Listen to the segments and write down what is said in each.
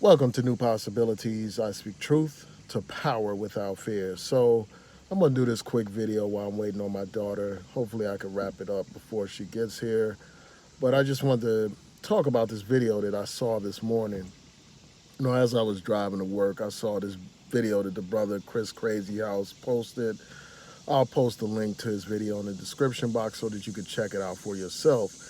Welcome to New Possibilities. I speak truth to power without fear. So, I'm going to do this quick video while I'm waiting on my daughter. Hopefully, I can wrap it up before she gets here. But I just wanted to talk about this video that I saw this morning. As I was driving to work, I saw this video that the brother Chris Crazy House posted. I'll post a link to his video in the description box so that you can check it out for yourself.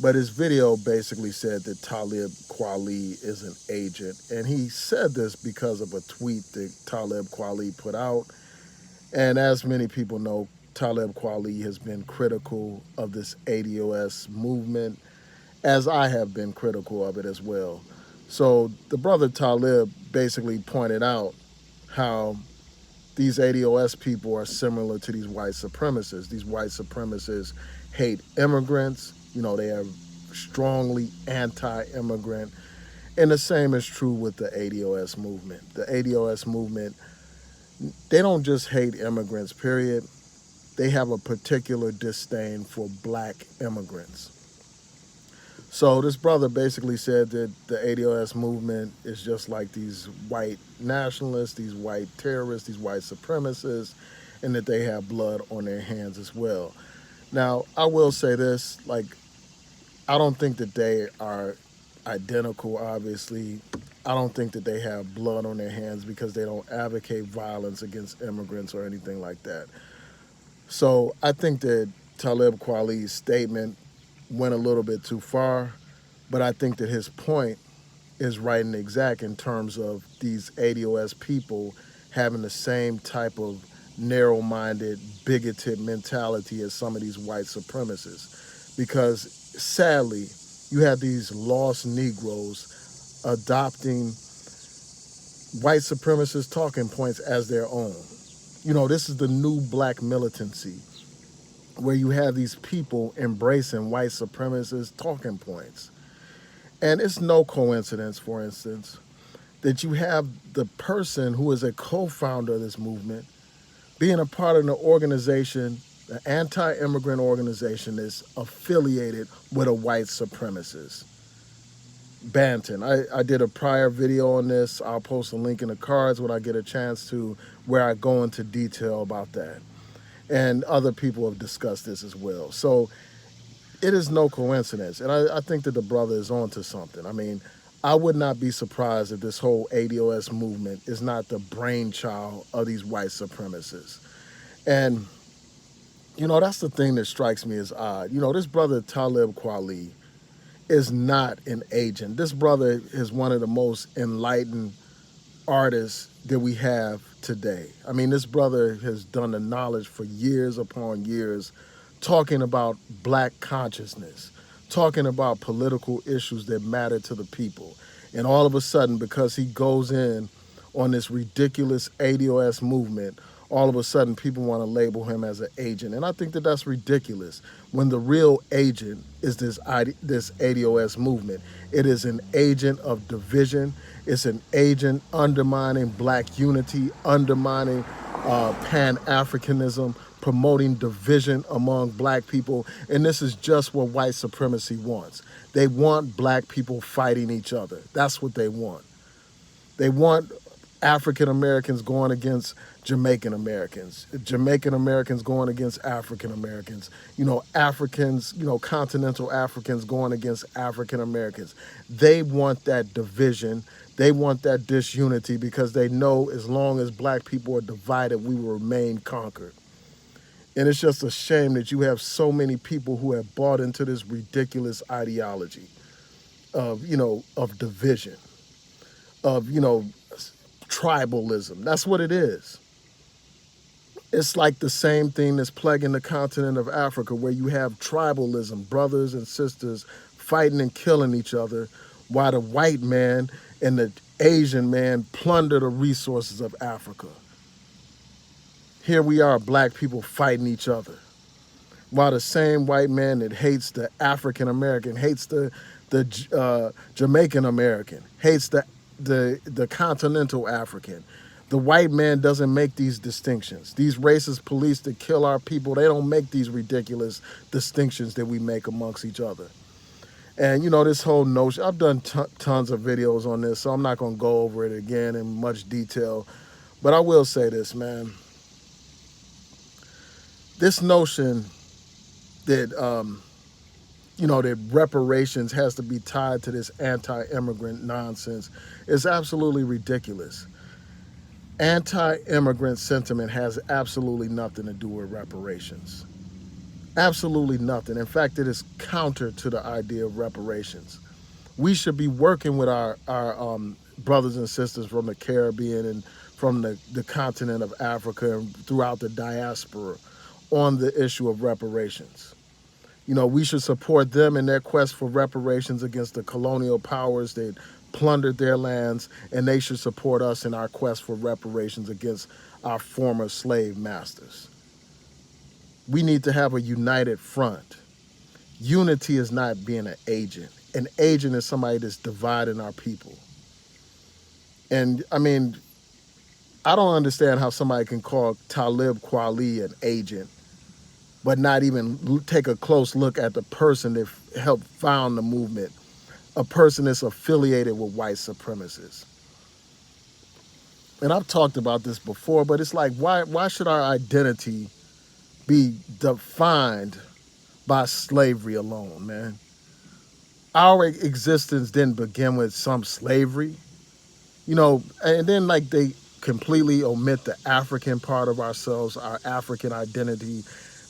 But his video basically said that Talib Kweli is an agent. And he said this because of a tweet that Talib Kweli put out. And as many people know, Talib Kweli has been critical of this ADOS movement, as I have been critical of it as well. So the brother Talib basically pointed out how these ADOS people are similar to these white supremacists. These white supremacists hate immigrants. They are strongly anti-immigrant. And the same is true with the ADOS movement. The ADOS movement, they don't just hate immigrants, period. They have a particular disdain for black immigrants. So this brother basically said that the ADOS movement is just like these white nationalists, these white terrorists, these white supremacists, and that they have blood on their hands as well. Now, I will say this, I don't think that they are identical, obviously. I don't think that they have blood on their hands because they don't advocate violence against immigrants or anything like that. So I think that Talib Kweli's statement went a little bit too far, but I think that his point is right and exact in terms of these ADOS people having the same type of narrow-minded, bigoted mentality as some of these white supremacists. Because sadly, you have these lost Negroes adopting white supremacist talking points as their own. This is the new black militancy, where you have these people embracing white supremacist talking points. And it's no coincidence, for instance, that you have the person who is a co-founder of this movement being a part of an organization, an anti-immigrant organization that's affiliated with a white supremacist. Banton. I did a prior video on this. I'll post a link in the cards when I get a chance to, where I go into detail about that. And other people have discussed this as well. So it is no coincidence. And I think that the brother is onto something. I mean, I would not be surprised if this whole ADOS movement is not the brainchild of these white supremacists. And, that's the thing that strikes me as odd. This brother Talib Kweli is not an agent. This brother is one of the most enlightened artists that we have today. I mean, this brother has done the knowledge for years upon years, talking about black consciousness, talking about political issues that matter to the people. And all of a sudden, because he goes in on this ridiculous ADOS movement, all of a sudden people want to label him as an agent. And I think that that's ridiculous when the real agent is this ADOS movement. It is an agent of division. It's an agent undermining black unity, undermining Pan-Africanism, promoting division among black people. And this is just what white supremacy wants. They want black people fighting each other. That's what they want. They want African Americans going against Jamaican Americans, Jamaican Americans going against African Americans, Africans, continental Africans going against African Americans. They want that division. They want that disunity because they know as long as black people are divided, we will remain conquered. And it's just a shame that you have so many people who have bought into this ridiculous ideology of division, of, tribalism. That's what it is. It's like the same thing that's plaguing the continent of Africa, where you have tribalism, brothers and sisters fighting and killing each other, while the white man and the Asian man plunder the resources of Africa. Here we are, black people fighting each other, while the same white man that hates the African American, hates the Jamaican American, hates the continental African. The white man doesn't make these distinctions. These racist police that kill our people, they don't make these ridiculous distinctions that we make amongst each other. And you know, this whole notion, I've done tons of videos on this, so I'm not going to go over it again in much detail. But I will say this, man. This notion that, you know, that reparations has to be tied to this anti-immigrant nonsense is absolutely ridiculous. Anti-immigrant sentiment has absolutely nothing to do with reparations. Absolutely nothing. In fact, it is counter to the idea of reparations. We should be working with our brothers and sisters from the Caribbean and from the continent of Africa and throughout the diaspora on the issue of reparations. You know, we should support them in their quest for reparations against the colonial powers that plundered their lands, and they should support us in our quest for reparations against our former slave masters. We need to have a united front. Unity is not being an agent. An agent is somebody that's dividing our people. And I mean, I don't understand how somebody can call Talib Kweli an agent, but not even take a close look at the person that helped found the movement, a person that's affiliated with white supremacists. And I've talked about this before, but it's like, why should our identity be defined by slavery alone, man? Our existence didn't begin with some slavery, you know, and then like they completely omit the African part of ourselves, our African identity.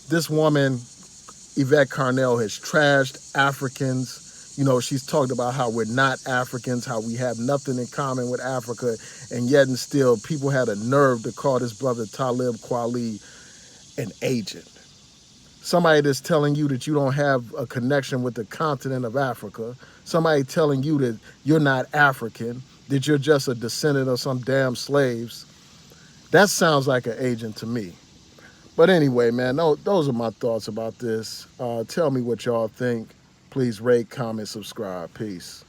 This woman, Yvette Carnell, has trashed Africans. You know, she's talked about how we're not Africans, how we have nothing in common with Africa, and yet and still people had a nerve to call this brother Talib Kweli an agent. Somebody that's telling you that you don't have a connection with the continent of Africa. Somebody telling you that you're not African, that you're just a descendant of some damn slaves. That sounds like an agent to me. But anyway, man, those are my thoughts about this. Tell me what y'all think. Please rate, comment, subscribe. Peace.